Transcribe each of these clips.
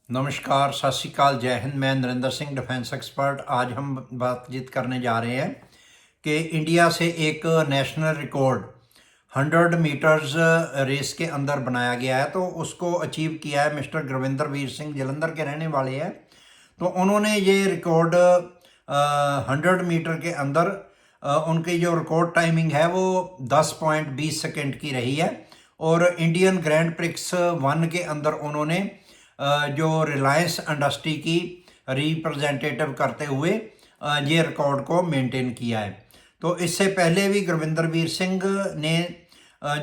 नमस्कार, सत श्री अकाल, जय हिंद। मैं नरेंद्र सिंह, डिफेंस एक्सपर्ट। आज हम बातचीत करने जा रहे हैं कि इंडिया से एक नेशनल रिकॉर्ड 100 मीटर्स रेस के अंदर बनाया गया है। तो उसको अचीव किया है मिस्टर गुरविंदर वीर सिंह, जलंधर के रहने वाले हैं। तो उन्होंने ये रिकॉर्ड 100 मीटर के अंदर उनकी जो रिकॉर्ड टाइमिंग है वो 10.20 सेकेंड की रही है। और इंडियन ग्रैंड प्रिक्स 1 के अंदर उन्होंने जो रिलायंस इंडस्ट्री की रिप्रेजेंटेटिव करते हुए ये रिकॉर्ड को मेंटेन किया है। तो इससे पहले भी गुरविंदर वीर सिंह ने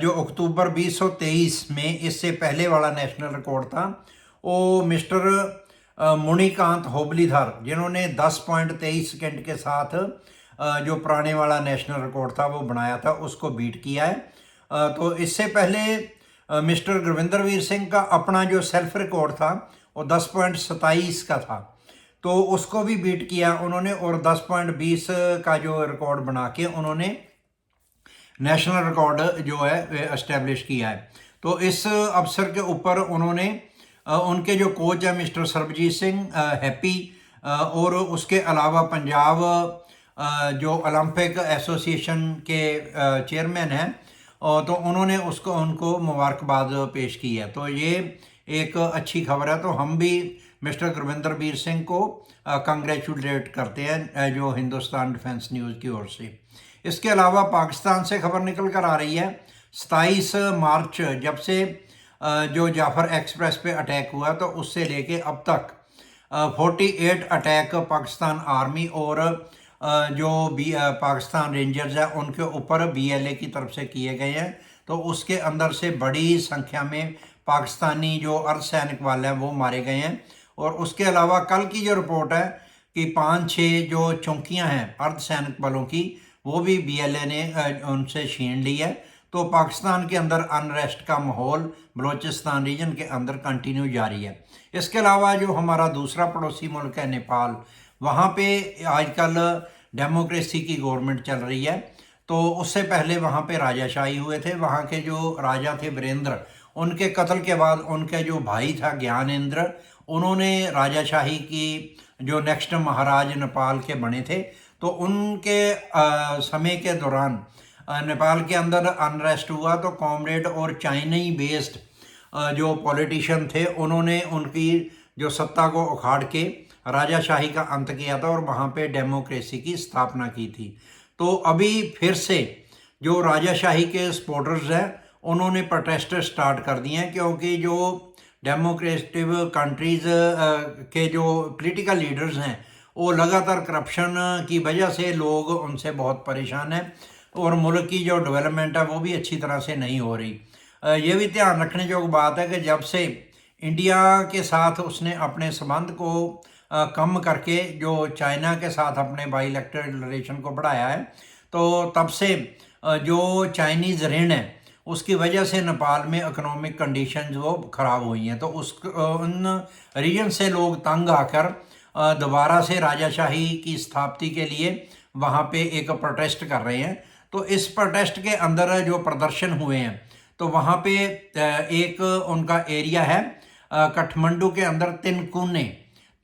जो अक्टूबर 2023 में इससे पहले वाला नेशनल रिकॉर्ड था वो मिस्टर मुनिकांत होबलीधर, जिन्होंने 10.23 सेकेंड के साथ जो पुराने वाला नेशनल रिकॉर्ड था वो बनाया था, उसको बीट किया है। तो इससे पहले मिस्टर गुरविंदर वीर सिंह का अपना जो सेल्फ रिकॉर्ड था वो 10.27 का था, तो उसको भी बीट किया उन्होंने। और 10.20 का जो रिकॉर्ड बना के उन्होंने नेशनल रिकॉर्ड जो है एस्टेब्लिश किया है। तो इस अवसर के ऊपर उन्होंने उनके जो कोच है मिस्टर सरबजीत सिंह हैप्पी, और उसके अलावा पंजाब जो ओलंपिक एसोसिएशन के चेयरमैन हैं, तो उन्होंने उनको मुबारकबाद पेश की है। तो ये एक अच्छी खबर है। तो हम भी मिस्टर गुरविंदर वीर सिंह को कंग्रेचुलेट करते हैं जो हिंदुस्तान डिफेंस न्यूज़ की ओर से। इसके अलावा पाकिस्तान से खबर निकल कर आ रही है 27 मार्च जब से जो जाफर एक्सप्रेस पे अटैक हुआ, तो उससे लेके अब तक 48 अटैक पाकिस्तान आर्मी और जो पाकिस्तान रेंजर्स है उनके ऊपर BLA की तरफ से किए गए हैं। तो उसके अंदर से बड़ी संख्या में पाकिस्तानी जो अर्धसैनिक वाले हैं वो मारे गए हैं। और उसके अलावा कल की जो रिपोर्ट है कि 5-6 जो चौकियां हैं अर्धसैनिक बलों की वो भी BLA ने उनसे छीन ली है। तो पाकिस्तान के अंदर अनरेस्ट का माहौल बलूचिस्तान रीजन के अंदर कंटिन्यू जारी है। इसके अलावा जो हमारा दूसरा पड़ोसी मुल्क है नेपाल, वहाँ पे आजकल डेमोक्रेसी की गवर्नमेंट चल रही है। तो उससे पहले वहाँ पे राजाशाही हुए थे। वहाँ के जो राजा थे वीरेंद्र, उनके कत्ल के बाद उनके जो भाई था ज्ञानेंद्र, उन्होंने राजाशाही की जो नेक्स्ट महाराज नेपाल के बने थे। तो उनके समय के दौरान नेपाल के अंदर अनरेस्ट हुआ। तो कॉमरेड और चाइनी बेस्ड जो पॉलिटिशियन थे उन्होंने उनकी जो सत्ता को उखाड़ के राजाशाही का अंत किया था और वहाँ पे डेमोक्रेसी की स्थापना की थी। तो अभी फिर से जो राजाशाही के सपोर्टर्स हैं उन्होंने प्रोटेस्ट स्टार्ट कर दिए हैं, क्योंकि जो डेमोक्रेटिव कंट्रीज़ के जो पॉलिटिकल लीडर्स हैं वो लगातार करप्शन की वजह से लोग उनसे बहुत परेशान हैं और मुल्क की जो डेवलपमेंट है वो भी अच्छी तरह से नहीं हो रही। ये भी ध्यान रखने जोग बात है कि जब से इंडिया के साथ उसने अपने संबंध को कम करके जो चाइना के साथ अपने बाईलैटरल रिलेशन को बढ़ाया है, तो तब से जो चाइनीज़ ऋण है उसकी वजह से नेपाल में इकोनॉमिक कंडीशंस वो ख़राब हुई हैं। तो उन रीजन से लोग तंग आकर दोबारा से राजाशाही की स्थापना के लिए वहाँ पे एक प्रोटेस्ट कर रहे हैं। तो इस प्रोटेस्ट के अंदर जो प्रदर्शन हुए हैं, तो वहाँ पे एक उनका एरिया है काठमांडू के अंदर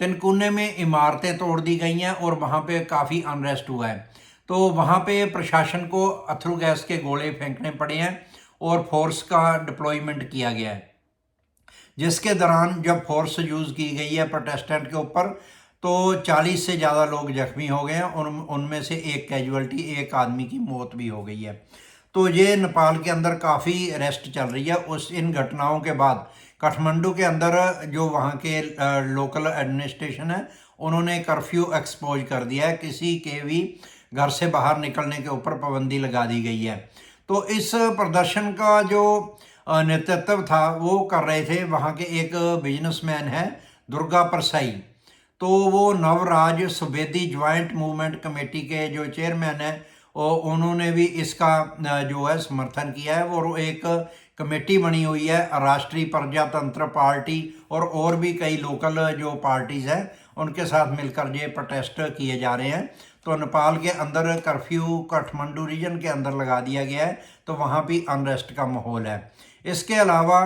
तिनकुने में इमारतें तोड़ दी गई हैं और वहाँ पे काफ़ी अनरेस्ट हुआ है। तो वहाँ पे प्रशासन को अथरू गैस के गोले फेंकने पड़े हैं और फोर्स का डिप्लॉयमेंट किया गया है, जिसके दौरान जब फोर्स यूज़ की गई है प्रोटेस्टेंट के ऊपर तो 40 से ज़्यादा लोग जख्मी हो गए हैं और उनमें से एक कैजुअल्टी, एक आदमी की मौत भी हो गई है। तो ये नेपाल के अंदर काफ़ी अरेस्ट चल रही है। इन घटनाओं के बाद काठमांडू के अंदर जो वहाँ के लोकल एडमिनिस्ट्रेशन है उन्होंने कर्फ्यू एक्सपोज कर दिया है, किसी के भी घर से बाहर निकलने के ऊपर पाबंदी लगा दी गई है। तो इस प्रदर्शन का जो नेतृत्व था वो कर रहे थे वहाँ के एक बिजनेसमैन है दुर्गा परसाई। तो वो Navraj Subedi joint movement committee के जो चेयरमैन हैं और उन्होंने भी इसका जो है समर्थन किया है। और एक कमेटी बनी हुई है राष्ट्रीय प्रजातंत्र पार्टी और भी कई लोकल जो पार्टीज़ हैं उनके साथ मिलकर ये प्रोटेस्ट किए जा रहे हैं। तो नेपाल के अंदर कर्फ्यू काठमांडू रीजन के अंदर लगा दिया गया है, तो वहाँ भी अनरेस्ट का माहौल है। इसके अलावा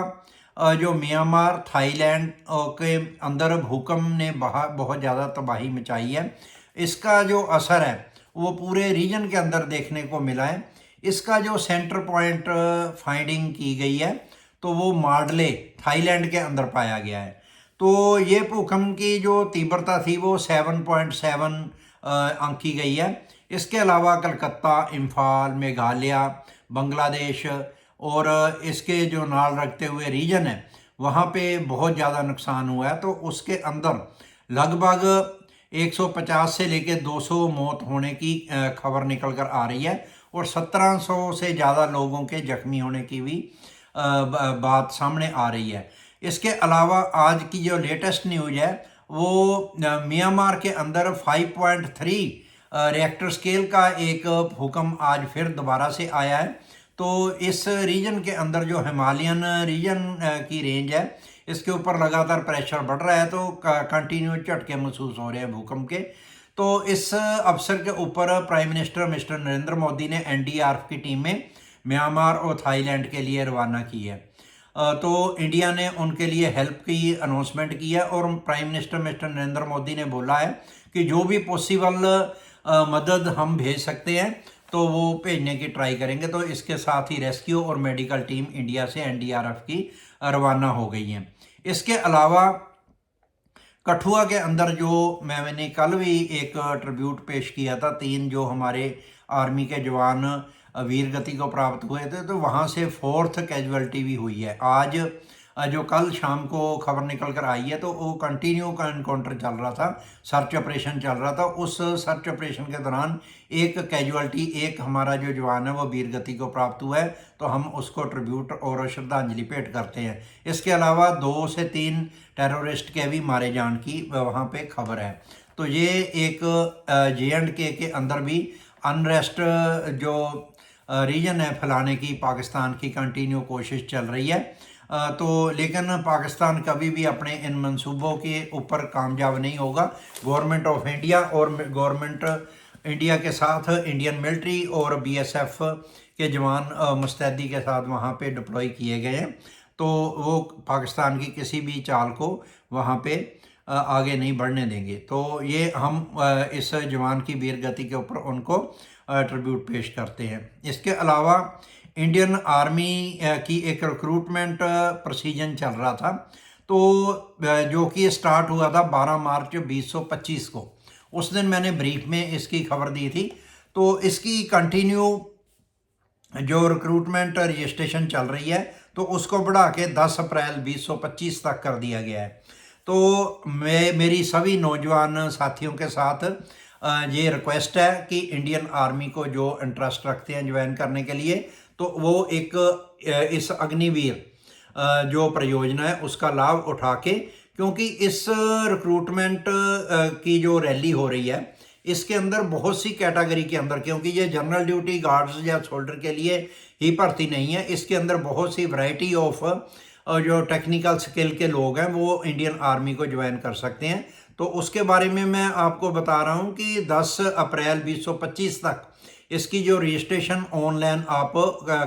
जो म्यांमार थाईलैंड के अंदर भूकंप ने बहुत ज़्यादा तबाही मचाई है, इसका जो असर है वो पूरे रीजन के अंदर देखने को मिला है। इसका जो सेंटर पॉइंट फाइंडिंग की गई है तो वो मार्डले थाईलैंड के अंदर पाया गया है। तो ये भूकंप की जो तीव्रता थी वो 7.7 आंकी गई है। इसके अलावा कलकत्ता, इम्फाल, मेघालय, बांग्लादेश और इसके जो नाल रखते हुए रीजन है वहाँ पे बहुत ज़्यादा नुकसान हुआ है। तो उसके अंदर लगभग 150 से लेकर 200 मौत होने की खबर निकल कर आ रही है और 1700 से ज़्यादा लोगों के जख्मी होने की भी बात सामने आ रही है। इसके अलावा आज की जो लेटेस्ट न्यूज़ है वो म्यांमार के अंदर 5.3 रिएक्टर स्केल का एक भूकंप आज फिर दोबारा से आया है। तो इस रीजन के अंदर जो हिमालयन रीजन की रेंज है इसके ऊपर लगातार प्रेशर बढ़ रहा है, तो कंटिन्यू झटके महसूस हो रहे हैं भूकंप के। तो इस अवसर के ऊपर prime minister mister Narendra Modi ने एनडीआरएफ की टीमें म्यांमार और थाईलैंड के लिए रवाना की है। तो इंडिया ने उनके लिए हेल्प की अनाउंसमेंट की है और prime minister mister Narendra Modi ने बोला है कि जो भी पॉसिबल मदद हम भेज सकते हैं तो वो भेजने की ट्राई करेंगे। तो इसके साथ ही रेस्क्यू और मेडिकल टीम इंडिया से एनडीआरएफ की रवाना हो गई हैं। इसके अलावा कठुआ के अंदर जो मैंने कल भी एक ट्रिब्यूट पेश किया था, 3 जो हमारे आर्मी के जवान वीर गति को प्राप्त हुए थे, तो वहाँ से 4th कैजुअलिटी भी हुई है। आज जो कल शाम को खबर निकल कर आई है तो वो कंटिन्यू का इनकाउंटर चल रहा था, सर्च ऑपरेशन चल रहा था। उस सर्च ऑपरेशन के दौरान एक कैजुअलिटी, एक हमारा जो जवान है वो वीर गति को प्राप्त हुआ है, तो हम उसको ट्रिब्यूट और श्रद्धांजलि भेंट करते हैं। इसके अलावा 2 से 3 टेररिस्ट के भी मारे जाने की वहाँ पे खबर है। तो ये एक J&K के अंदर भी अनरेस्ट जो रीजन है फैलाने की पाकिस्तान की कंटिन्यू कोशिश चल रही है। तो लेकिन पाकिस्तान कभी भी अपने इन मंसूबों के ऊपर कामयाब नहीं होगा। गवर्नमेंट ऑफ इंडिया और गवर्नमेंट इंडिया के साथ इंडियन मिलिट्री और बीएसएफ के जवान मुस्तैदी के साथ वहाँ पे डिप्लॉय किए गए हैं, तो वो पाकिस्तान की किसी भी चाल को वहाँ पे आगे नहीं बढ़ने देंगे। तो ये हम इस जवान की वीर गति के ऊपर उनको ट्रिब्यूट पेश करते हैं। इसके अलावा इंडियन आर्मी की एक रिक्रूटमेंट प्रोसीजर चल रहा था, तो जो कि स्टार्ट हुआ था 12 मार्च 2025 को। उस दिन मैंने ब्रीफ में इसकी खबर दी थी। तो इसकी कंटिन्यू जो रिक्रूटमेंट रजिस्ट्रेशन चल रही है तो उसको बढ़ा के 10 अप्रैल 2025 तक कर दिया गया है। तो मेरी सभी नौजवान साथियों के साथ ये रिक्वेस्ट है कि इंडियन आर्मी को जो इंटरेस्ट रखते हैं ज्वाइन करने के लिए, तो वो एक इस अग्निवीर जो परियोजना है उसका लाभ उठा के, क्योंकि इस रिक्रूटमेंट की जो रैली हो रही है इसके अंदर बहुत सी कैटेगरी के अंदर, क्योंकि ये जनरल ड्यूटी गार्ड्स या सोल्डर के लिए ही भर्ती नहीं है, इसके अंदर बहुत सी वैरायटी ऑफ जो टेक्निकल स्किल के लोग हैं वो इंडियन आर्मी को ज्वाइन कर सकते हैं। तो उसके बारे में मैं आपको बता रहा हूँ कि 10 अप्रैल 2025 तक इसकी जो रजिस्ट्रेशन ऑनलाइन आप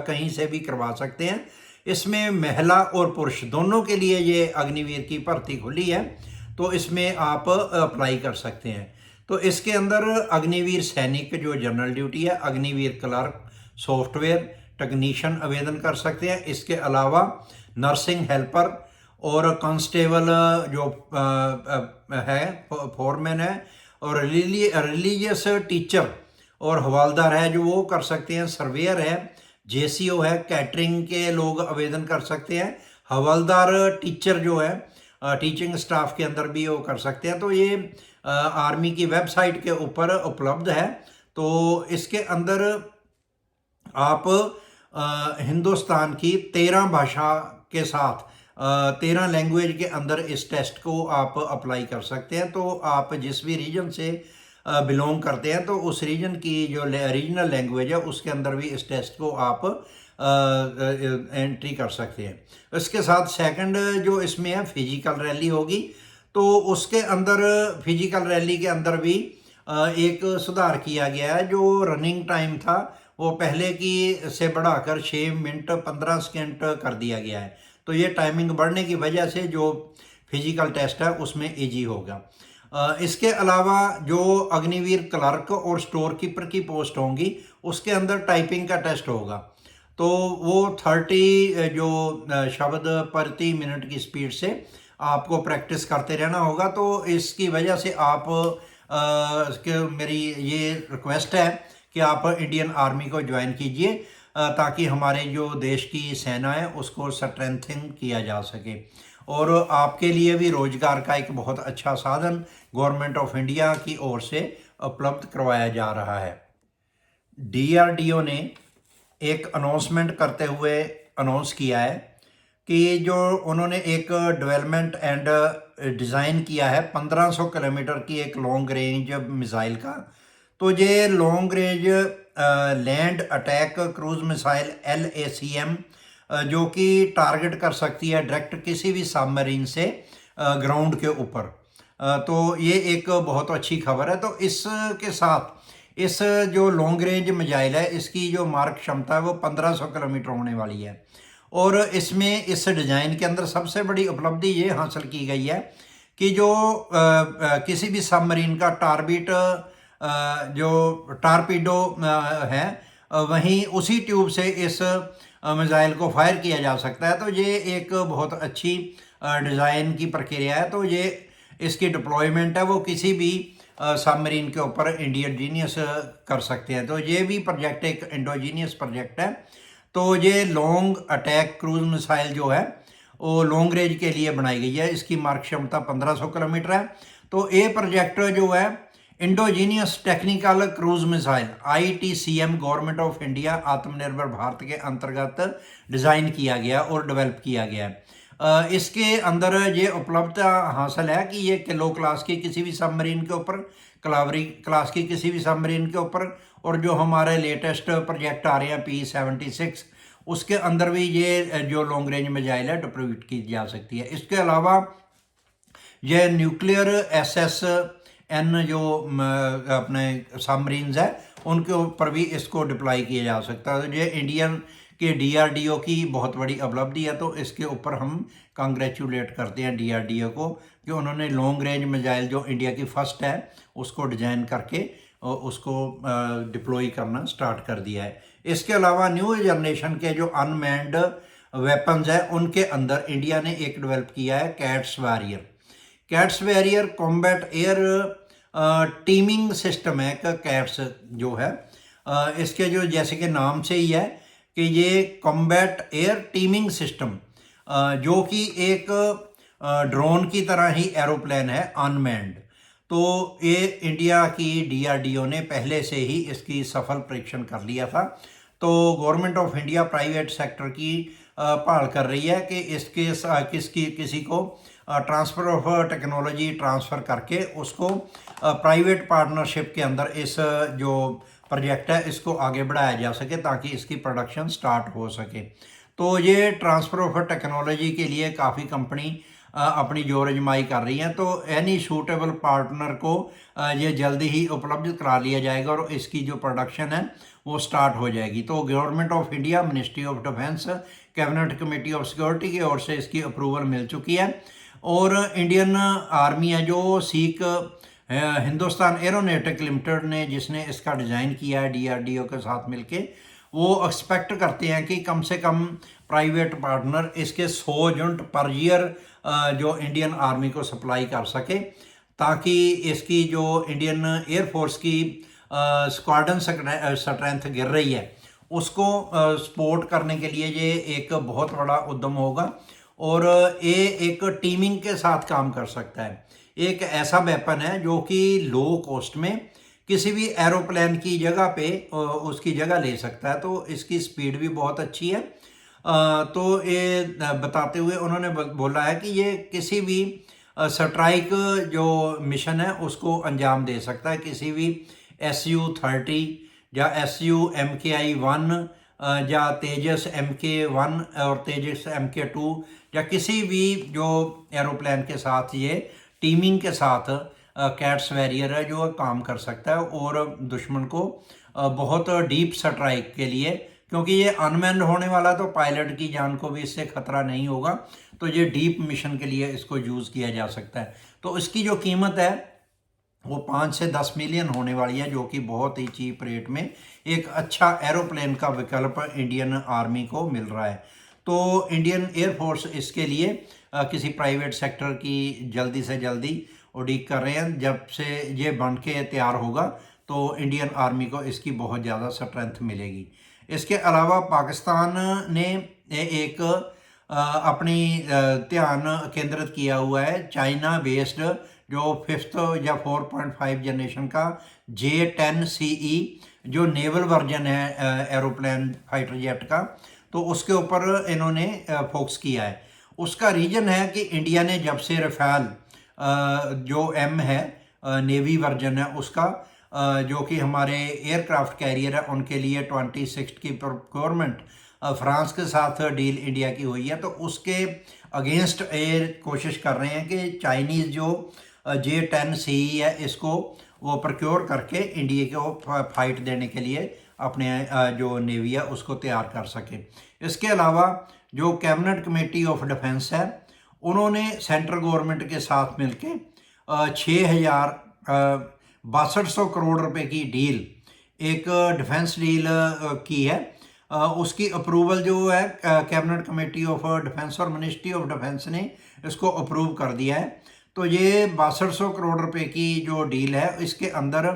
कहीं से भी करवा सकते हैं। इसमें महिला और पुरुष दोनों के लिए ये अग्निवीर की भर्ती खुली है, तो इसमें आप अप्लाई कर सकते हैं। तो इसके अंदर अग्निवीर सैनिक जो जनरल ड्यूटी है, अग्निवीर क्लर्क, सॉफ्टवेयर टेक्नीशियन आवेदन कर सकते हैं। इसके अलावा नर्सिंग हेल्पर और कांस्टेबल जो है, फोरमैन है, और रिलीजियस टीचर और हवालदार है जो वो कर सकते हैं। सर्वेयर है, जेसीओ है, कैटरिंग के लोग आवेदन कर सकते हैं। हवालदार टीचर जो है टीचिंग स्टाफ के अंदर भी वो कर सकते हैं। तो ये आर्मी की वेबसाइट के ऊपर उपलब्ध है। तो इसके अंदर आप हिंदुस्तान की 13 भाषा के साथ 13 लैंग्वेज के अंदर इस टेस्ट को आप अप्लाई कर सकते हैं। तो आप जिस भी रीजन से बिलोंग करते हैं तो उस रीजन की जो रीजनल लैंग्वेज है उसके अंदर भी इस टेस्ट को आप एंट्री कर सकते हैं। इसके साथ सेकंड जो इसमें है फिजिकल रैली होगी, तो उसके अंदर फिजिकल रैली के अंदर भी एक सुधार किया गया है। जो रनिंग टाइम था वो पहले की से बढ़ाकर 6 मिनट 15 सेकंड कर दिया गया है। तो ये टाइमिंग बढ़ने की वजह से जो फिजिकल टेस्ट है उसमें ईजी होगा। इसके अलावा जो अग्निवीर क्लर्क और स्टोर कीपर की पोस्ट होंगी उसके अंदर टाइपिंग का टेस्ट होगा। तो वो 30 जो शब्द प्रति मिनट की स्पीड से आपको प्रैक्टिस करते रहना होगा। तो इसकी वजह से आप मेरी ये रिक्वेस्ट है कि आप इंडियन आर्मी को ज्वाइन कीजिए ताकि हमारे जो देश की सेना है उसको स्ट्रेंथन किया जा सके और आपके लिए भी रोजगार का एक बहुत अच्छा साधन गवर्नमेंट ऑफ इंडिया की ओर से उपलब्ध करवाया जा रहा है। DRDO ने एक अनाउंसमेंट करते हुए अनाउंस किया है कि जो उन्होंने एक डेवलपमेंट एंड डिज़ाइन किया है 1500 किलोमीटर की एक लॉन्ग रेंज मिसाइल का। तो ये long range land attack cruise missile LACM जो कि टारगेट कर सकती है डायरेक्ट किसी भी सबमरीन से ग्राउंड के ऊपर। तो ये एक बहुत अच्छी खबर है। तो इसके साथ इस जो लॉन्ग रेंज मिसाइल है इसकी जो मारक क्षमता है वो 1500 किलोमीटर होने वाली है और इसमें इस डिज़ाइन के अंदर सबसे बड़ी उपलब्धि ये हासिल की गई है कि जो किसी भी सबमरीन का जो टारपीडो है वहीं उसी ट्यूब से इस मिसाइल को फायर किया जा सकता है। तो ये एक बहुत अच्छी डिज़ाइन की प्रक्रिया है। तो ये इसकी डिप्लॉयमेंट है वो किसी भी सबमरीन के ऊपर इंडियोजीनियस कर सकते हैं। तो ये भी प्रोजेक्ट एक इंडोजीनियस प्रोजेक्ट है। तो ये लॉन्ग अटैक क्रूज मिसाइल जो है वो लॉन्ग रेंज के लिए बनाई गई है। इसकी मारक क्षमता 1500 किलोमीटर है। तो ये प्रोजेक्ट जो है endogenous technical cruise missile ITCM government of India आत्मनिर्भर भारत के अंतर्गत डिज़ाइन किया गया और डेवलप किया गया है। इसके अंदर ये उपलब्धता हासिल है कि ये किलो क्लास की किसी भी सबमरीन के ऊपर, कलावरी क्लास की किसी भी सबमरीन के ऊपर और जो हमारे लेटेस्ट प्रोजेक्ट आ रहे हैं P-76 उसके अंदर भी ये जो लॉन्ग रेंज मिसाइल है डिप्लॉयड की जा सकती है। इसके अलावा ये न्यूक्लियर SSN जो अपने सबमरीन्स है उनके ऊपर भी इसको डिप्लॉय किया जा सकता है। तो ये इंडियन के DRDO की बहुत बड़ी उपलब्धि है। तो इसके ऊपर हम कांग्रेचुलेट करते हैं DRDO को कि उन्होंने लॉन्ग रेंज मिसाइल जो इंडिया की फर्स्ट है उसको डिज़ाइन करके उसको डिप्लॉय करना स्टार्ट कर दिया है। इसके अलावा न्यू जनरेशन के जो अनमैन्ड वेपन्स है उनके अंदर इंडिया ने एक डेवलप किया है cats warrior. Cats warrior combat air teeming system है। कैट्स जो है इसके जो जैसे कि नाम से ही है कि ये कॉम्बैट एयर टीमिंग सिस्टम जो कि एक ड्रोन की तरह ही एरोप्लेन है अनमैन्ड। तो ये इंडिया की DRDO ने पहले से ही इसकी सफल परीक्षण कर लिया था। तो government of India private sector की भाल कर रही है कि इसके किसी को ट्रांसफ़र ऑफ टेक्नोलॉजी ट्रांसफ़र करके उसको प्राइवेट पार्टनरशिप के अंदर इस जो प्रोजेक्ट है इसको आगे बढ़ाया जा सके ताकि इसकी प्रोडक्शन स्टार्ट हो सके। तो ये ट्रांसफ़र ऑफ टेक्नोलॉजी के लिए काफ़ी कंपनी अपनी जोर आजमाई कर रही हैं। तो एनी सूटेबल पार्टनर को ये जल्दी ही उपलब्ध करा लिया जाएगा और इसकी जो प्रोडक्शन है वो स्टार्ट हो जाएगी। तो government of India, ministry of defence, cabinet committee of security की ओर से इसकी अप्रूवल मिल चुकी है और इंडियन आर्मी है जो सीख हिंदुस्तान एरोनॉटिक लिमिटेड ने जिसने इसका डिज़ाइन किया है DRDO के साथ मिलके, वो एक्सपेक्ट करते हैं कि कम से कम प्राइवेट पार्टनर इसके 100 यूनिट पर ईयर जो इंडियन आर्मी को सप्लाई कर सके ताकि इसकी जो इंडियन एयरफोर्स की स्क्वाड्रन स्ट्रेंथ गिर रही है उसको सपोर्ट करने के लिए ये एक बहुत बड़ा उद्यम होगा और ये एक टीमिंग के साथ काम कर सकता है। एक ऐसा वेपन है जो कि लो कॉस्ट में किसी भी एरोप्लेन की जगह पे उसकी जगह ले सकता है। तो इसकी स्पीड भी बहुत अच्छी है। तो ये बताते हुए उन्होंने बोला है कि ये किसी भी स्ट्राइक जो मिशन है उसको अंजाम दे सकता है। किसी भी Su-30 या Su-MKI-1 या तेजस MK-1 और तेजस MK-2 या किसी भी जो एरोप्लेन के साथ ये टीमिंग के साथ कैट्स वॉरियर है जो काम कर सकता है और दुश्मन को बहुत डीप स्ट्राइक के लिए क्योंकि ये अनमैन्ड होने वाला, तो पायलट की जान को भी इससे खतरा नहीं होगा। तो ये डीप मिशन के लिए इसको यूज़ किया जा सकता है। तो इसकी जो कीमत है वो 5 से 10 मिलियन होने वाली है, जो कि बहुत ही चीप रेट में एक अच्छा एरोप्लेन का विकल्प इंडियन आर्मी को मिल रहा है। तो इंडियन एयरफोर्स इसके लिए किसी प्राइवेट सेक्टर की जल्दी से जल्दी उड़ीक कर रहे हैं। जब से ये बन के तैयार होगा तो इंडियन आर्मी को इसकी बहुत ज़्यादा स्ट्रेंथ मिलेगी। इसके अलावा पाकिस्तान ने एक अपनी ध्यान केंद्रित किया हुआ है चाइना बेस्ड जो 5th या 4.5 जनरेशन का J-10CE जो नेवल वर्जन है एरोप्लेन फाइटर जेट का, तो उसके ऊपर इन्होंने फोकस किया है। उसका रीज़न है कि इंडिया ने जब से रफाल जो M है नेवी वर्जन है उसका, जो कि हमारे एयरक्राफ्ट कैरियर है उनके लिए 26 की प्रोक्योरमेंट फ्रांस के साथ डील इंडिया की हुई है, तो उसके अगेंस्ट एयर कोशिश कर रहे हैं कि चाइनीज़ जो J-10CE है इसको वो प्रोक्योर करके इंडिया को फाइट देने के लिए अपने जो नेवी है उसको तैयार कर सके। इसके अलावा जो कैबिनेट कमेटी ऑफ डिफेंस है उन्होंने सेंट्रल गवर्नमेंट के साथ मिलके 6,6200 करोड़ रुपए की डील, एक डिफेंस डील की है। उसकी अप्रूवल जो है कैबिनेट कमेटी ऑफ डिफेंस और मिनिस्ट्री ऑफ डिफेंस ने इसको अप्रूव कर दिया है। तो ये 6200 करोड़ रुपए की जो डील है इसके अंदर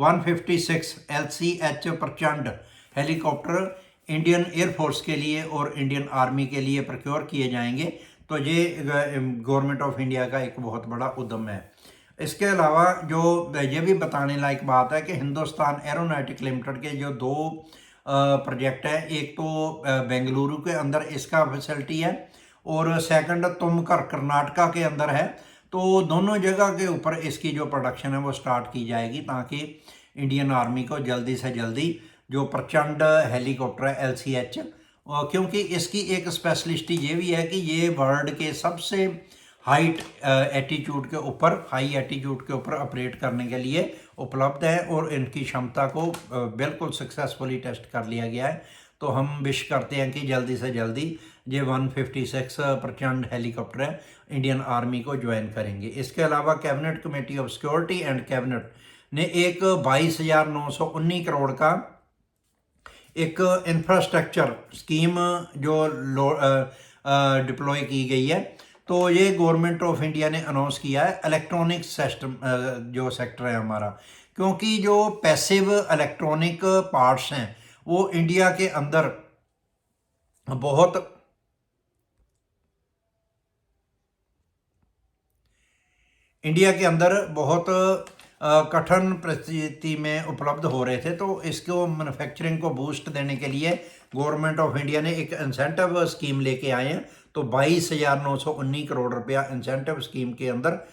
156 LCH प्रचंड हेलीकॉप्टर इंडियन एयरफोर्स के लिए और इंडियन आर्मी के लिए प्रोक्योर किए जाएंगे। तो ये गवर्नमेंट ऑफ इंडिया का एक बहुत बड़ा उद्यम है। इसके अलावा जो ये भी बताने लायक बात है कि हिंदुस्तान एरोनॉटिक लिमिटेड के जो 2 प्रोजेक्ट है, एक तो बेंगलुरु के अंदर इसका फैसिलिटी है और सेकंड तुमकर कर्नाटका के अंदर है। तो दोनों जगह के ऊपर इसकी जो प्रोडक्शन है वो स्टार्ट की जाएगी ताकि इंडियन आर्मी को जल्दी से जल्दी जो प्रचंड हेलीकॉप्टर है LCH, क्योंकि इसकी एक स्पेशलिस्टी ये भी है कि ये वर्ल्ड के सबसे हाई एटीट्यूड के ऊपर ऑपरेट करने के लिए उपलब्ध है और इनकी क्षमता को बिल्कुल सक्सेसफुली टेस्ट कर लिया गया है। तो हम विश करते हैं कि जल्दी से जल्दी ये 156 प्रचंड हेलीकॉप्टर है इंडियन आर्मी को ज्वाइन करेंगे। इसके अलावा cabinet committee of security and cabinet ने एक 22,919 करोड़ का एक इंफ्रास्ट्रक्चर स्कीम जो डिप्लॉय की गई है। तो ये गवर्नमेंट ऑफ इंडिया ने अनाउंस किया है इलेक्ट्रॉनिक सिस्टम जो सेक्टर है हमारा, क्योंकि जो पैसिव इलेक्ट्रॉनिक पार्ट्स हैं वो इंडिया के अंदर बहुत कठिन परिस्थिति में उपलब्ध हो रहे थे। तो इसको मैन्युफैक्चरिंग को बूस्ट देने के लिए गवर्नमेंट ऑफ इंडिया ने एक इंसेंटिव स्कीम लेके आए हैं। तो 22,919 करोड़ रुपया इंसेंटिव स्कीम के अंदर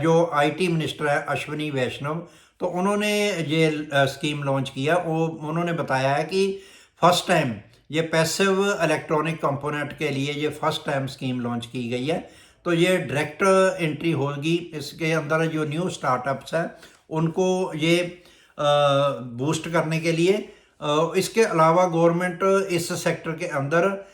जो IT मिनिस्टर है अश्विनी वैष्णव, तो उन्होंने ये स्कीम लॉन्च किया। उन्होंने बताया है कि फर्स्ट टाइम ये पैसिव इलेक्ट्रॉनिक कंपोनेंट के लिए ये फर्स्ट टाइम स्कीम लॉन्च की गई है। तो ये डायरेक्ट एंट्री होगी। इसके अंदर जो न्यू स्टार्टअप्स हैं उनको ये बूस्ट करने के लिए। इसके अलावा गवर्नमेंट इस सेक्टर के अंदर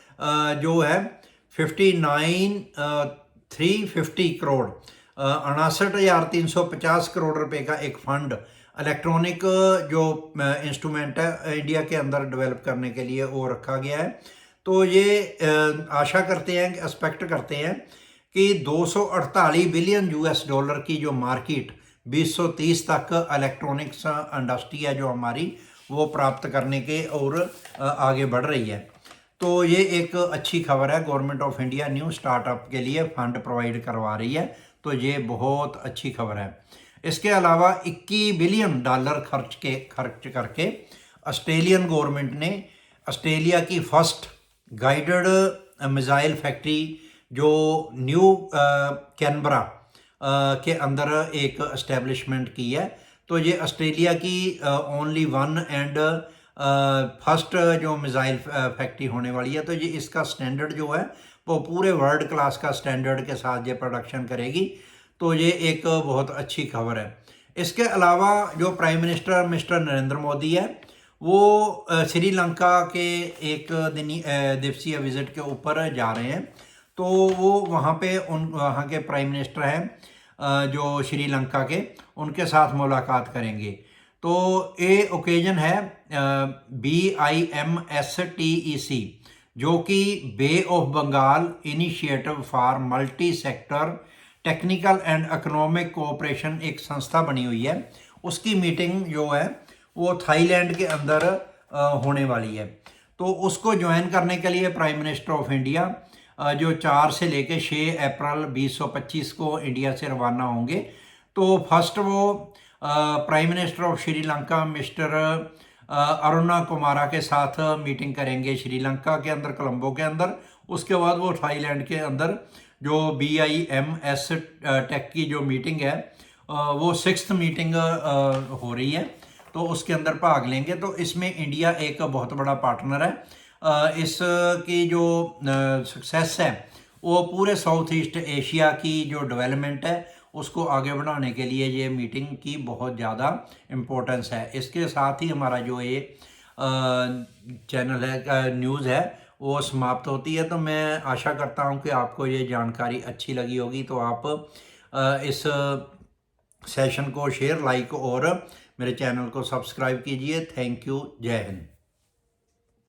जो है 59,350 करोड़ 59,350 करोड़ रुपए का एक फंड इलेक्ट्रॉनिक जो इंस्ट्रूमेंट है इंडिया के अंदर डेवलप करने के लिए वो रखा गया है। तो ये आशा करते हैं, एक्सपेक्ट करते हैं कि 248 बिलियन $US की जो मार्केट 2030 तक इलेक्ट्रॉनिक्स इंडस्ट्री है जो हमारी वो प्राप्त करने के और आगे बढ़ रही है। तो ये एक अच्छी खबर है। Government of India new startup के लिए फंड प्रोवाइड करवा रही है, तो ये बहुत अच्छी खबर है। इसके अलावा $21 बिलियन खर्च करके ऑस्ट्रेलियन गवर्नमेंट ने ऑस्ट्रेलिया की फर्स्ट गाइडेड मिसाइल फैक्ट्री जो न्यू कैनबरा के अंदर एक एस्टेब्लिशमेंट की है। तो ये ऑस्ट्रेलिया की ओनली वन एंड फर्स्ट जो मिसाइल फैक्ट्री होने वाली है। तो ये इसका स्टैंडर्ड जो है वो पूरे वर्ल्ड क्लास का स्टैंडर्ड के साथ ये प्रोडक्शन करेगी। तो ये एक बहुत अच्छी खबर है। इसके अलावा जो prime minister mister Narendra Modi है वो श्रीलंका के एक दिवसीय विजिट के ऊपर जा रहे हैं। तो वो वहाँ पे वहाँ के प्राइम मिनिस्टर हैं जो श्रीलंका के, उनके साथ मुलाकात करेंगे। तो ये ओकेजन है BIMSTEC, जो कि bay of Bengal initiative for multi sector technical and economic cooperation एक संस्था बनी हुई है। उसकी मीटिंग जो है वो थाईलैंड के अंदर होने वाली है। तो उसको ज्वाइन करने के लिए प्राइम मिनिस्टर ऑफ इंडिया जो 4 से लेकर 6 अप्रैल 2025 को इंडिया से रवाना होंगे। तो फर्स्ट वो prime minister of Sri Lanka mister Aruna Kumara के साथ मीटिंग करेंगे श्रीलंका के अंदर, कोलंबो के अंदर। उसके बाद वो थाईलैंड के अंदर जो BIMS टेक की जो मीटिंग है वो 6th मीटिंग हो रही है, तो उसके अंदर भाग लेंगे। तो इसमें इंडिया एक बहुत बड़ा पार्टनर है। इसकी जो सक्सेस है वो पूरे साउथ ईस्ट एशिया की जो डेवलपमेंट है उसको आगे बढ़ाने के लिए ये मीटिंग की बहुत ज़्यादा इम्पोर्टेंस है। इसके साथ ही हमारा जो ये चैनल है, न्यूज़ है, वो समाप्त होती है। तो मैं आशा करता हूँ कि आपको ये जानकारी अच्छी लगी होगी। तो आप इस सेशन को शेयर, लाइक और मेरे चैनल को सब्सक्राइब कीजिए। Thank you. जय हिंद।